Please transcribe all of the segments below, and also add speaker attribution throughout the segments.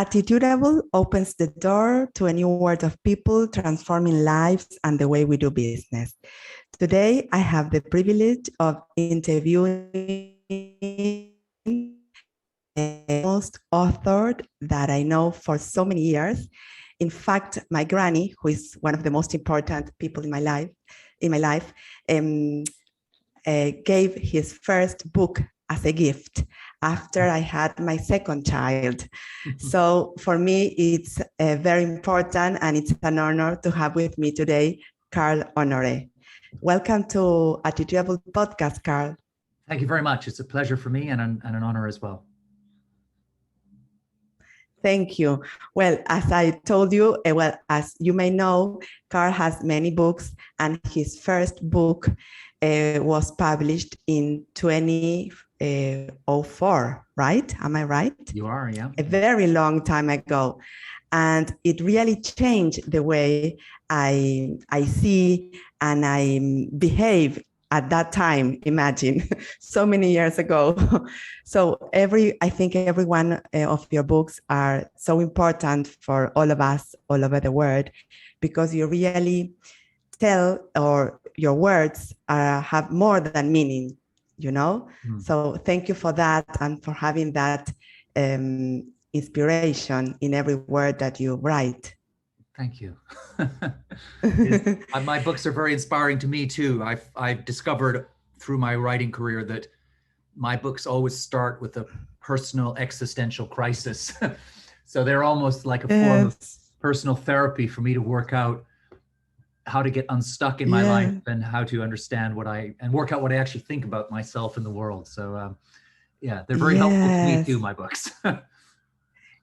Speaker 1: Attitudable opens the door to a new world of people transforming lives and the way we do business. Today, I have the privilege of interviewing the most authored that I know for so many years. In fact, my granny, who is one of the most important people in my life, gave his first book as a gift after I had my second child. So for me, it's very important, and it's an honor to have with me today, Carl Honoré. Welcome to Attitudable Podcast, Carl.
Speaker 2: Thank you very much. It's a pleasure for me and an honor as well.
Speaker 1: Thank you. Well, as I told you, as you may know, Carl has many books, and his first book was published in 2004, right? Am I right?
Speaker 2: You are, yeah.
Speaker 1: A very long time ago. And it really changed the way I see and I behave at that time. Imagine, so many years ago. So I think every one of your books are so important for all of us all over the world, because you really tell, or your words have more than meaning, you know? So thank you for that, and for having that inspiration in every word that you write.
Speaker 2: Thank you. My books are very inspiring to me too. I've discovered through my writing career that my books always start with a personal existential crisis. So they're almost like a form of personal therapy for me to work out how to get unstuck in my life, and how to understand and work out what I actually think about myself and the world. So they're very helpful to me too, my books.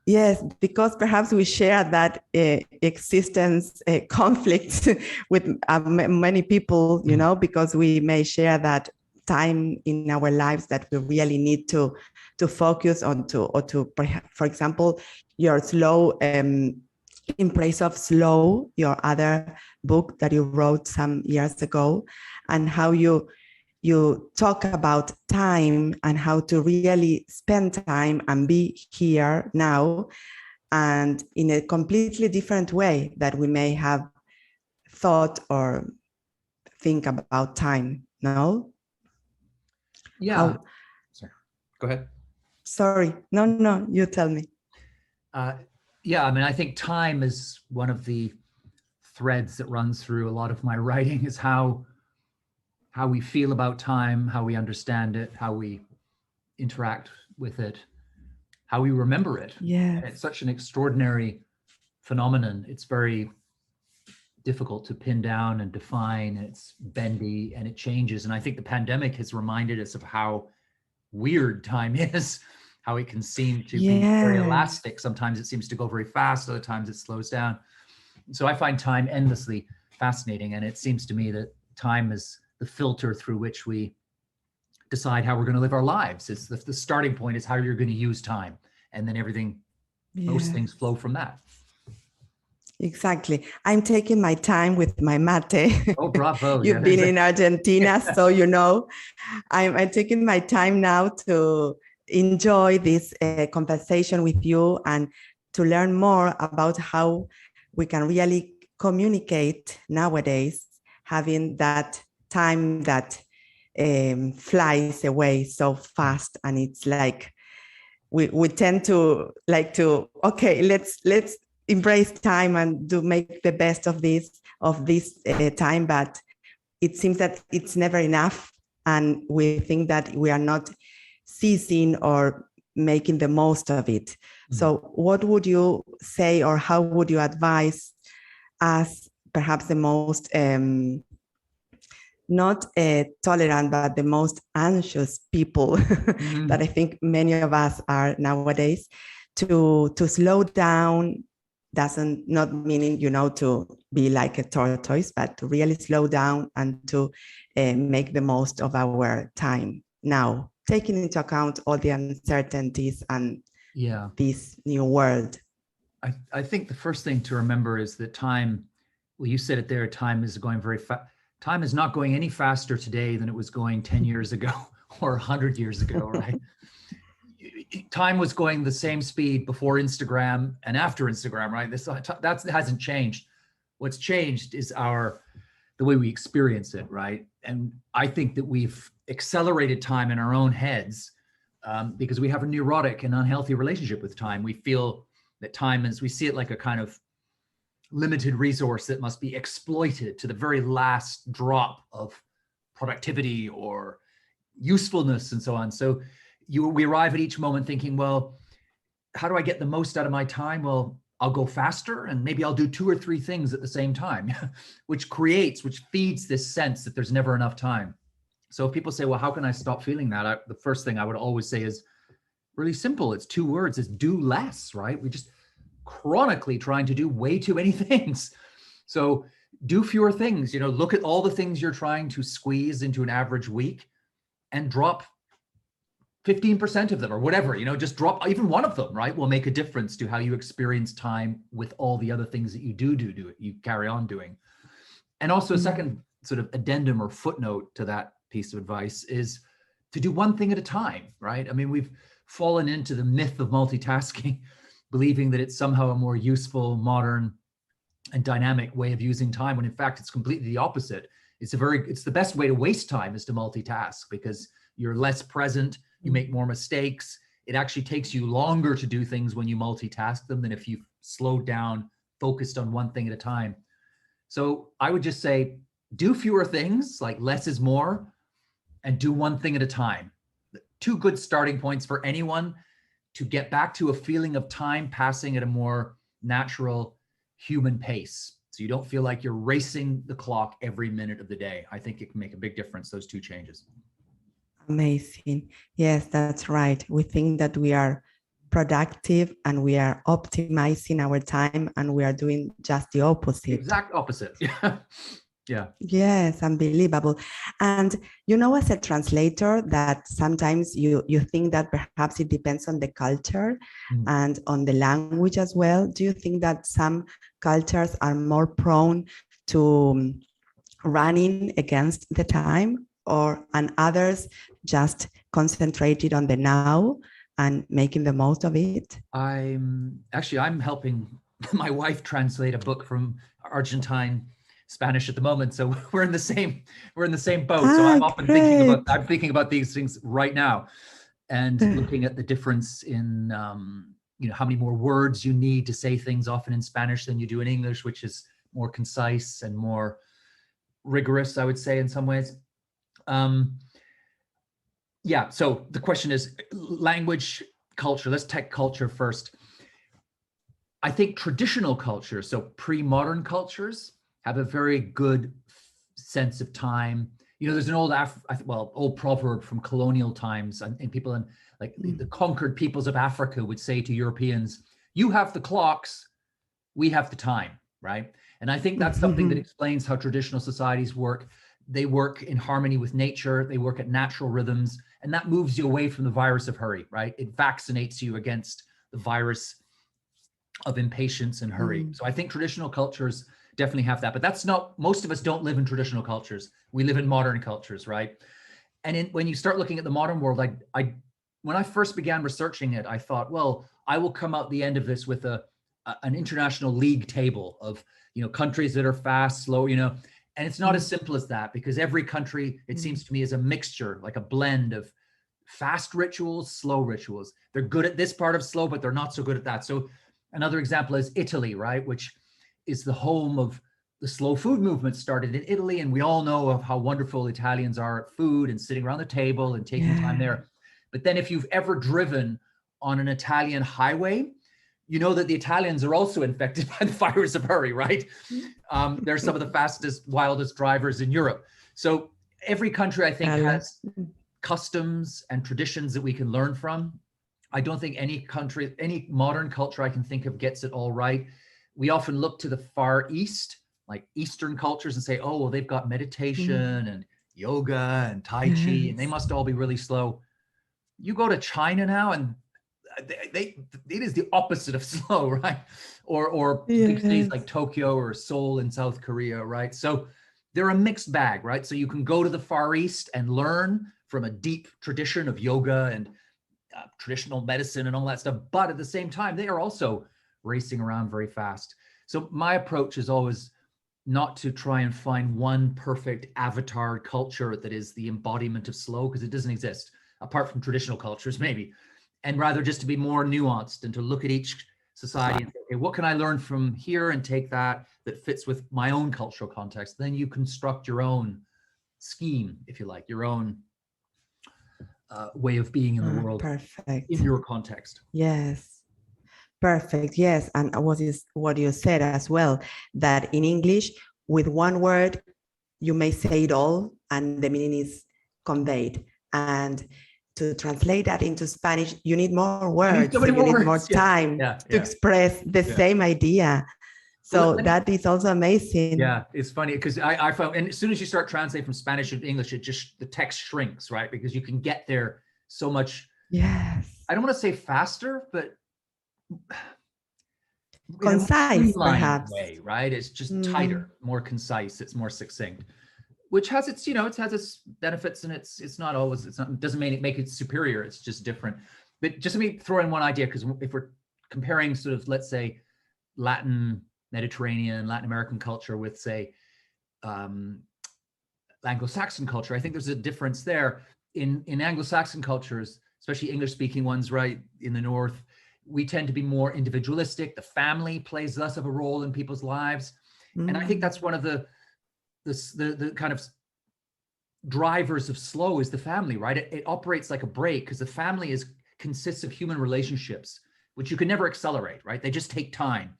Speaker 1: Yes, because perhaps we share that existence conflict with many people, you know, because we may share that time in our lives that we really need to focus on, for example, your slow, in place of slow, your other book that you wrote some years ago, and how you talk about time and how to really spend time and be here now, and in a completely different way that we may have thought or think about time. No?
Speaker 2: Yeah. Sorry. Go ahead.
Speaker 1: Sorry. No, you tell me.
Speaker 2: Yeah, I mean, I think time is one of the threads that runs through a lot of my writing, is how we feel about time, how we understand it, how we interact with it, how we remember it.
Speaker 1: Yeah.
Speaker 2: It's such an extraordinary phenomenon. It's very difficult to pin down and define. It's bendy and it changes. And I think the pandemic has reminded us of how weird time is, how it can seem to be very elastic. Sometimes it seems to go very fast, other times it slows down. So I find time endlessly fascinating. And it seems to me that time is the filter through which we decide how we're going to live our lives. It's the starting point is how you're going to use time. And then everything, most things flow from that.
Speaker 1: Exactly. I'm taking my time with my mate.
Speaker 2: Oh, bravo.
Speaker 1: You've been in Argentina, so you know, I'm taking my time now to enjoy this conversation with you, and to learn more about how we can really communicate nowadays, having that time that flies away so fast. And it's like we tend to okay, let's embrace time and make the best of this time, but it seems that it's never enough, and we think that we are not seizing or making the most of it. So what would you say, or how would you advise us, perhaps the most not tolerant, but the most anxious people that I think many of us are nowadays, to slow down? Doesn't not meaning, you know, to be like a tortoise, but to really slow down and to make the most of our time now, taking into account all the uncertainties and this new world.
Speaker 2: I think the first thing to remember is that time, well, you said it there, time is going very fast. Time is not going any faster today than it was going 10 years ago or 100 years ago, right? time was going the same speed before Instagram and after Instagram, right? That hasn't changed. What's changed is the way we experience it, right? And I think that we've accelerated time in our own heads because we have a neurotic and unhealthy relationship with time. We feel that time we see it like a kind of limited resource that must be exploited to the very last drop of productivity or usefulness and so on. So we arrive at each moment thinking, well, how do I get the most out of my time? Well, I'll go faster and maybe I'll do 2 or 3 things at the same time, which feeds this sense that there's never enough time. So if people say, well, how can I stop feeling that? The first thing I would always say is really simple. It's 2 words. It's do less, right? We just chronically trying to do way too many things. So do fewer things, look at all the things you're trying to squeeze into an average week and drop 15% of them or whatever, just drop even one of them, right? Will make a difference to how you experience time with all the other things that you you carry on doing. And also a second sort of addendum or footnote to that piece of advice is to do one thing at a time, right? I mean, we've fallen into the myth of multitasking, believing that it's somehow a more useful, modern, and dynamic way of using time, when in fact it's completely the opposite. It's the best way to waste time is to multitask because you're less present, you make more mistakes. It actually takes you longer to do things when you multitask them than if you slowed down, focused on one thing at a time. So I would just say, do fewer things, like less is more, and do one thing at a time. 2 good starting points for anyone to get back to a feeling of time passing at a more natural human pace. So you don't feel like you're racing the clock every minute of the day. I think it can make a big difference, those 2 changes.
Speaker 1: Amazing. Yes, that's right. We think that we are productive and we are optimizing our time, and we are doing just the opposite.
Speaker 2: Exact opposite. Yeah. Yeah.
Speaker 1: Yes, unbelievable. And as a translator, that sometimes you think that perhaps it depends on the culture and on the language as well. Do you think that some cultures are more prone to running against the time, and others just concentrated on the now and making the most of it?
Speaker 2: I'm helping my wife translate a book from Argentine Spanish at the moment, so we're in the same boat. So I'm often thinking about these things right now, and looking at the difference in how many more words you need to say things often in Spanish than you do in English, which is more concise and more rigorous, I would say, in some ways. Yeah, so the question is language, culture. Let's take culture first. I think traditional cultures, so pre-modern cultures, have a very good sense of time. There's an old proverb from colonial times, and people in the conquered peoples of Africa would say to Europeans, you have the clocks, we have the time, right? And I think that's something that explains how traditional societies work. They work in harmony with nature, they work at natural rhythms, and that moves you away from the virus of hurry, right? It vaccinates you against the virus of impatience and hurry. So I think traditional cultures definitely have that, but most of us don't live in traditional cultures. We live in modern cultures, right? And when you start looking at the modern world, when I first began researching it, I thought, well, I will come out the end of this with an international league table of, countries that are fast, slow, and it's not as simple as that, because every country, it seems to me, is a mixture, like a blend of fast rituals, slow rituals. They're good at this part of slow, but they're not so good at that. So another example is Italy, right? Which is the home of the slow food movement, started in Italy. And we all know of how wonderful Italians are at food and sitting around the table and taking time there. But then if you've ever driven on an Italian highway, you know that the Italians are also infected by the virus of hurry, right? They're some of the fastest, wildest drivers in Europe. So every country, I think, has customs and traditions that we can learn from. I don't think any modern culture I can think of gets it all right. We often look to the Far East, like Eastern cultures, and say, oh, well, they've got meditation and yoga and Tai Chi, and they must all be really slow. You go to China now, and it is the opposite of slow, right? Or big cities like Tokyo or Seoul in South Korea, right? So they're a mixed bag, right? So you can go to the Far East and learn from a deep tradition of yoga and traditional medicine and all that stuff. But at the same time, they are also racing around very fast. So my approach is always not to try and find one perfect avatar culture that is the embodiment of slow, because it doesn't exist, apart from traditional cultures maybe, and rather just to be more nuanced and to look at each society and say, okay, what can I learn from here and take that fits with my own cultural context. Then you construct your own scheme, if you like, your own way of being in the world.
Speaker 1: Perfect.
Speaker 2: In your context.
Speaker 1: Yes. Perfect. Yes. And what you said as well, that in English, with one word, you may say it all and the meaning is conveyed. And to translate that into Spanish, you need more words.
Speaker 2: So you need
Speaker 1: more time to express the same idea. So that is also amazing.
Speaker 2: Yeah, it's funny because I found, and as soon as you start translating from Spanish to English, the text shrinks, right? Because you can get there so much.
Speaker 1: Yes.
Speaker 2: I don't want to say faster, but
Speaker 1: concise, perhaps.
Speaker 2: Way, right? It's just tighter, more concise. It's more succinct, which has its, it has its benefits, and it's not always, it doesn't make it superior. It's just different. But just let me throw in one idea, because if we're comparing sort of, let's say, Mediterranean, Latin American culture with, say, Anglo-Saxon culture, I think there's a difference there. In Anglo-Saxon cultures, especially English-speaking ones, right, in the north, we tend to be more individualistic. The family plays less of a role in people's lives. And I think that's one of the kind of drivers of slow is the family, right? It operates like a brake, because the family consists of human relationships, which you can never accelerate, right? They just take time.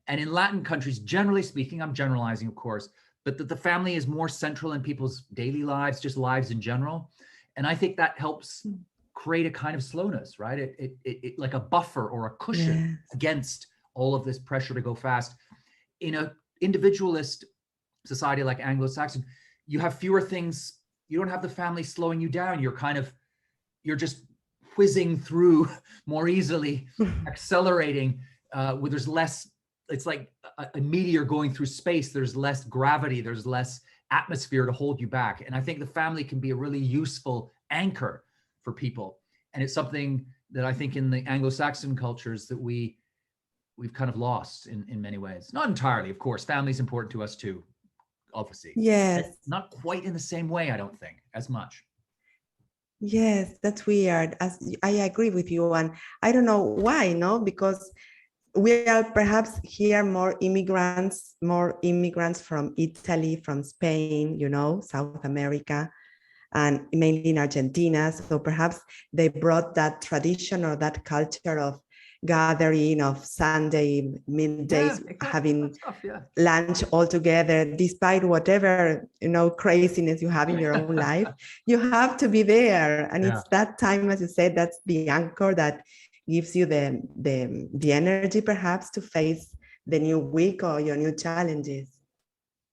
Speaker 2: And in Latin countries, generally speaking, I'm generalizing, of course, but the family is more central in people's daily lives, just lives in general. And I think that helps create a kind of slowness, right? It like a buffer or a cushion against all of this pressure to go fast. In an individualist society like Anglo-Saxon, you have fewer things. You don't have the family slowing you down. You're just whizzing through more easily, accelerating, where there's less. It's like a meteor going through space. There's less gravity. There's less atmosphere to hold you back. And I think the family can be a really useful anchor for people. And it's something that I think in the Anglo-Saxon cultures that we've kind of lost in many ways. Not entirely, of course. Family's important to us too, obviously.
Speaker 1: Yes.
Speaker 2: But not quite in the same way, I don't think, as much.
Speaker 1: Yes, that's weird. I agree with you. And I don't know why, no? Because we are perhaps here more immigrants from Italy, from Spain, South America, and mainly in Argentina. So perhaps they brought that tradition or that culture of gathering, of Sunday middays, having lunch all together, despite whatever, craziness you have in your own life, you have to be there. And it's that time, as you said, that's the anchor that gives you the energy perhaps to face the new week or your new challenges.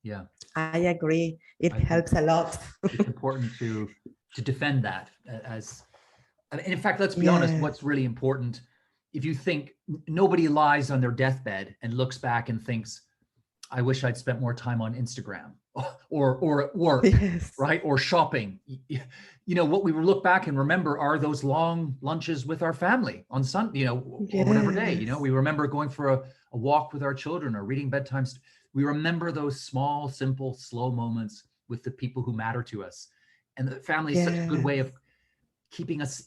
Speaker 2: Yeah,
Speaker 1: I agree. It helps a lot.
Speaker 2: It's important to defend that and in fact, let's be honest, what's really important, if you think nobody lies on their deathbed and looks back and thinks, I wish I'd spent more time on Instagram or at work, right? Or shopping. What we look back and remember are those long lunches with our family on Sunday, or whatever day, we remember going for a walk with our children or reading bedtime. We remember those small, simple, slow moments with the people who matter to us. And the family is such a good way of keeping us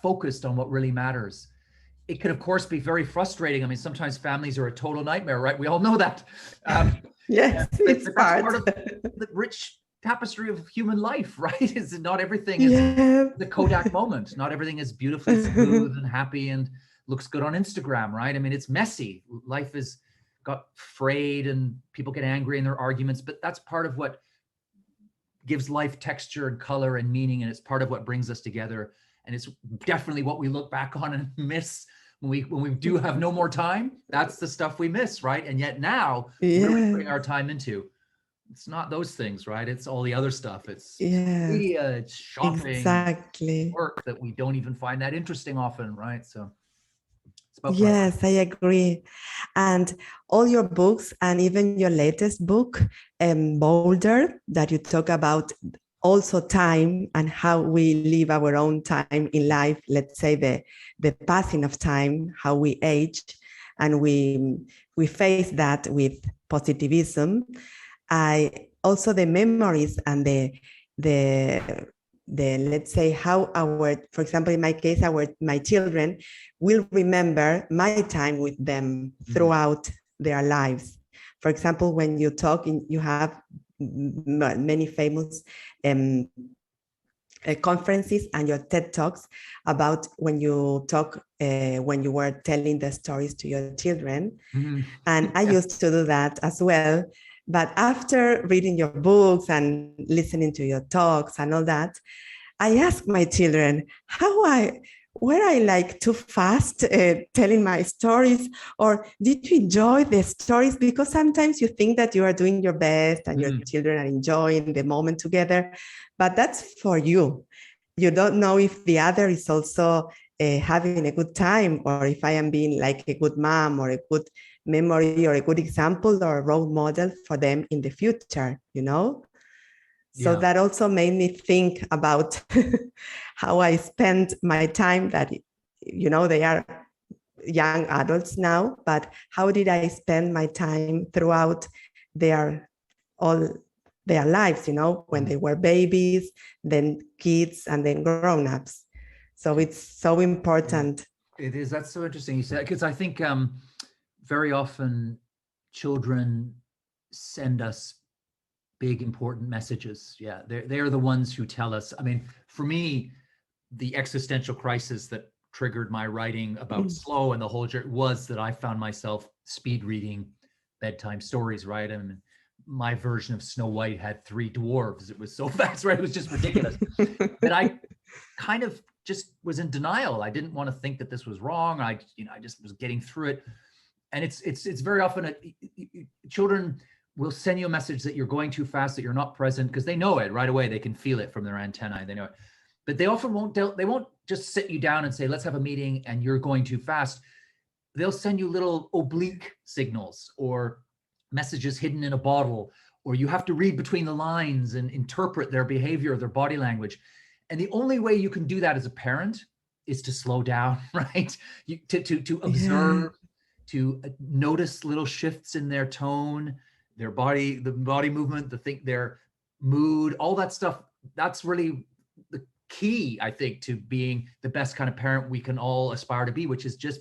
Speaker 2: focused on what really matters. It could, of course, be very frustrating. I mean, sometimes families are a total nightmare, right? We all know that.
Speaker 1: Yes, it's part
Speaker 2: of the rich tapestry of human life, right? Is not everything is the Kodak moment. Not everything is beautifully smooth and happy and looks good on Instagram, right? I mean, it's messy. Life is got frayed and people get angry in their arguments, but that's part of what gives life texture and color and meaning, and it's part of what brings us together. And it's definitely what we look back on and miss when we do have no more time. That's the stuff we miss, right? And yet now we're putting our time into. It's not those things, right? It's all the other stuff. It's media, it's shopping, work that we don't even find that interesting often, right? So it's about
Speaker 1: yes, I agree. And all your books and even your latest book, Bolder, that you talk about also time and how we live our own time in life, let's say the passing of time, how we age, and we face that with positivism. I also the memories and the let's say how our, for example, in my case, my children will remember my time with them throughout their lives. For example, when you talk, you have many famous conferences and your TED Talks about when you talk, when you were telling the stories to your children. And I used to do that as well. But after reading your books and listening to your talks and all that, I asked my children were I like too fast telling my stories, or did you enjoy the stories? Because sometimes you think that you are doing your best and your children are enjoying the moment together, but that's for you. You don't know if the other is also having a good time, or if I am being like a good mom or a good memory or a good example or a role model for them in the future, you know? So that also made me think about how I spend my time that, you know, they are young adults now, but how did I spend my time throughout all their lives, you know, when they were babies, then kids, and then grown-ups. So it's so important.
Speaker 2: It is. That's so interesting you said, because I think very often children send us big, important messages. Yeah, they're the ones who tell us. I mean, for me, the existential crisis that triggered my writing about slow and the whole journey was that I found myself speed reading bedtime stories, right? I mean, my version of Snow White had 3 dwarves. It was so fast, right? It was just ridiculous. But I kind of just was in denial. I didn't want to think that this was wrong. I just was getting through it. And it's very often children will send you a message that you're going too fast, that you're not present, because they know it right away. They can feel it from their antennae. They know it. But they often won't just sit you down and say, let's have a meeting and you're going too fast. They'll send you little oblique signals or messages hidden in a bottle, or you have to read between the lines and interpret their behavior, their body language. And the only way you can do that as a parent is to slow down, right? To observe, to notice little shifts in their tone, their body, the body movement, their mood, all that stuff. That's really the key, I think, to being the best kind of parent we can all aspire to be, which is just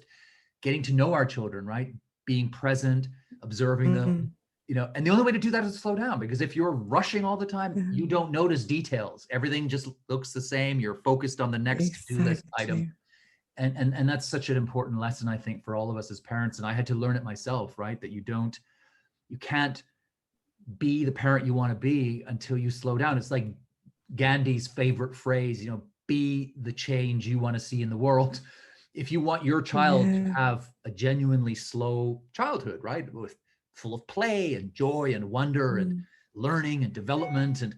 Speaker 2: getting to know our children, right? Being present, observing them, and the only way to do that is to slow down, because if you're rushing all the time, you don't notice details. Everything just looks the same. You're focused on the next to-do list item. And that's such an important lesson, I think, for all of us as parents. And I had to learn it myself, right? That you can't be the parent you want to be until you slow down. It's like Gandhi's favorite phrase, be the change you want to see in the world. If you want your child to have a genuinely slow childhood, right, full of play and joy and wonder and learning and development, and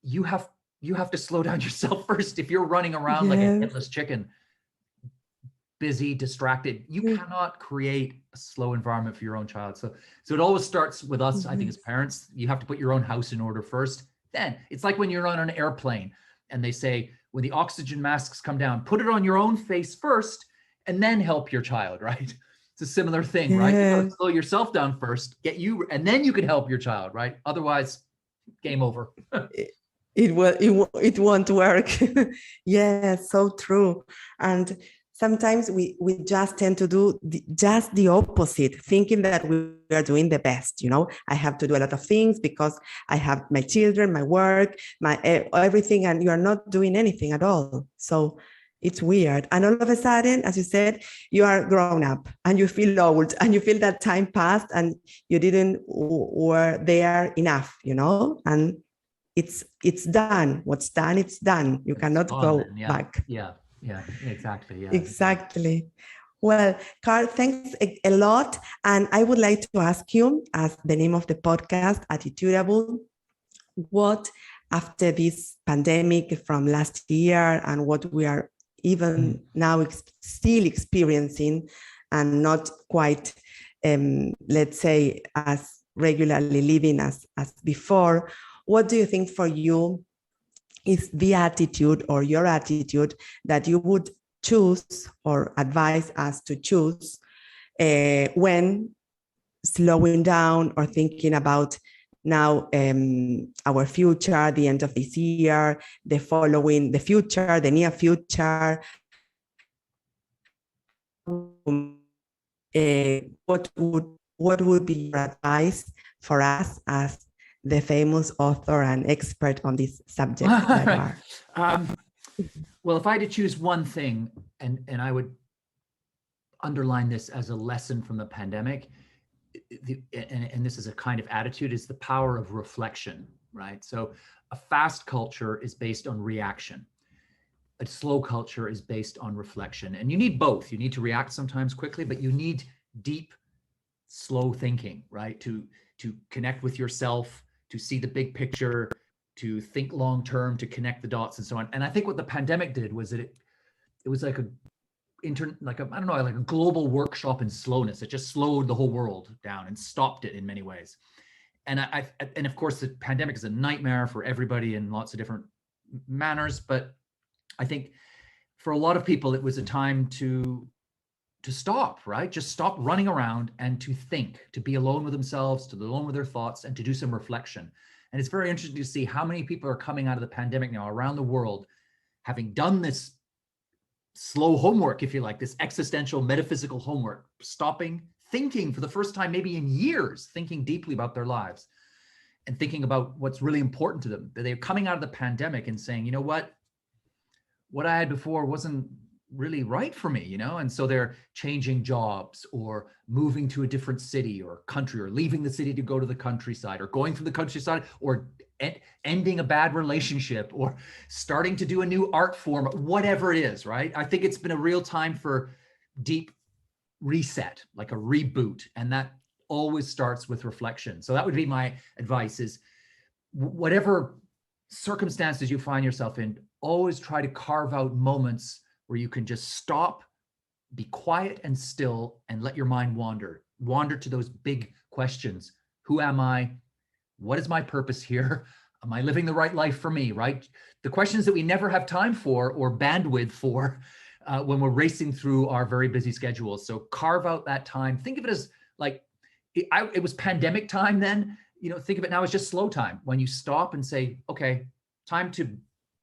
Speaker 2: you have to slow down yourself first. If you're running around like a headless chicken, busy, distracted, you cannot create a slow environment for your own child. So it always starts with us, I think, as parents. You have to put your own house in order first. Then it's like when you're on an airplane and they say, when the oxygen masks come down, put it on your own face first and then help your child, right? It's a similar thing, right? You got to slow yourself down first, and then you can help your child, right? Otherwise, game over.
Speaker 1: It won't work. So true. And sometimes we just tend to do just the opposite, thinking that we are doing the best. I have to do a lot of things because I have my children, my work, my everything, and you are not doing anything at all. So it's weird. And all of a sudden, as you said, you are grown up and you feel old and you feel that time passed and you didn't were there enough, and it's done. What's done, it's done. You cannot go back.
Speaker 2: Yeah, exactly. Yeah,
Speaker 1: exactly. Well, Carl, thanks a lot. And I would like to ask you, as the name of the podcast, Attitudable, what after this pandemic from last year and what we are even now still experiencing and not quite, let's say, as regularly living as before, what do you think for you is the attitude or your attitude that you would choose or advise us to choose when slowing down or thinking about now our future, the end of this year, the future, the near future? What would be your advice for us as the famous author and expert on this subject that you are?
Speaker 2: Well, if I had to choose one thing, and I would underline this as a lesson from the pandemic, and this is a kind of attitude, is the power of reflection, right? So a fast culture is based on reaction. A slow culture is based on reflection. And you need both. You need to react sometimes quickly, but you need deep, slow thinking, right? To connect with yourself, to see the big picture, to think long term, to connect the dots and so on. And I think what the pandemic did was that it was like a global workshop in slowness. It just slowed the whole world down and stopped it in many ways. And and of course the pandemic is a nightmare for everybody in lots of different manners, but I think for a lot of people it was a time to stop, right? Just stop running around and to think, to be alone with themselves, to be alone with their thoughts, and to do some reflection. And it's very interesting to see how many people are coming out of the pandemic now around the world, having done this slow homework, if you like, this existential metaphysical homework, stopping, thinking for the first time, maybe in years, thinking deeply about their lives and thinking about what's really important to them. They're coming out of the pandemic and saying, you know what I had before wasn't really right for me, you know? And so they're changing jobs or moving to a different city or country, or leaving the city to go to the countryside, or going from the countryside, or ending a bad relationship, or starting to do a new art form, whatever it is, right? I think it's been a real time for deep reset, like a reboot. And that always starts with reflection. So that would be my advice, is whatever circumstances you find yourself in, always try to carve out moments where you can just stop, be quiet and still, and let your mind wander to those big questions. Who am I? What is my purpose here? Am I living the right life for me, right? The questions that we never have time for or bandwidth for when we're racing through our very busy schedules. So carve out that time. Think of it as like, it was pandemic time then, you know, think of it now as just slow time. When you stop and say, okay, time to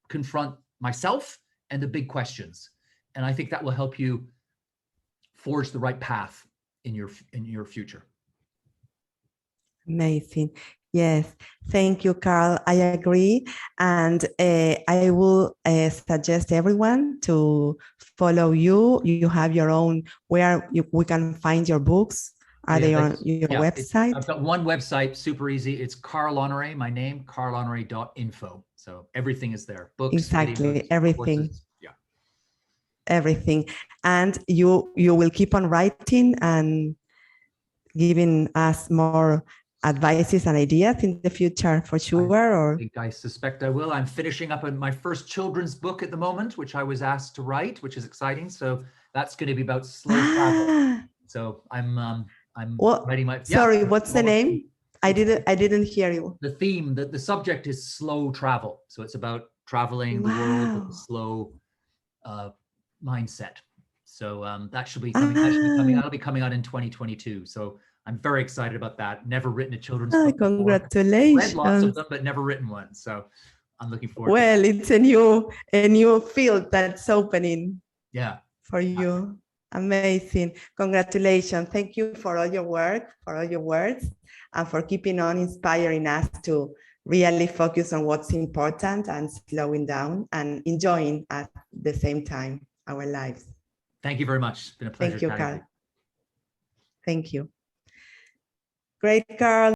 Speaker 2: confront myself and the big questions. And I think that will help you forge the right path in your future.
Speaker 1: Amazing. Yes, thank you, Carl. I agree. And I will suggest everyone to follow you. You have your own, where we can find your books. Are they on your website?
Speaker 2: I've got one website, super easy. It's Carl Honoré, my name, carlhonoré.info. So everything is there. Books,
Speaker 1: exactly,
Speaker 2: videos,
Speaker 1: everything.
Speaker 2: Courses. Yeah.
Speaker 1: Everything. And you will keep on writing and giving us more advices and ideas in the future, for sure?
Speaker 2: I suspect I will. I'm finishing up my first children's book at the moment, which I was asked to write, which is exciting. So that's going to be about slow travel. So I'm writing my.
Speaker 1: Sorry, what's the name? I didn't hear you.
Speaker 2: The theme, the subject is slow travel. So it's about traveling the world with a slow mindset. So that should be coming. That'll be coming out in 2022. So I'm very excited about that. Never written a children's book before.
Speaker 1: Congratulations.
Speaker 2: Read lots of them, but never written one. So I'm looking forward.
Speaker 1: Well, it's a new field that's opening.
Speaker 2: Yeah.
Speaker 1: For you. Amazing. Congratulations. Thank you for all your work, for all your words, and for keeping on inspiring us to really focus on what's important and slowing down and enjoying at the same time our lives.
Speaker 2: Thank you very much. It's been a pleasure.
Speaker 1: Thank you, Carl. Thank you. Great, Carl.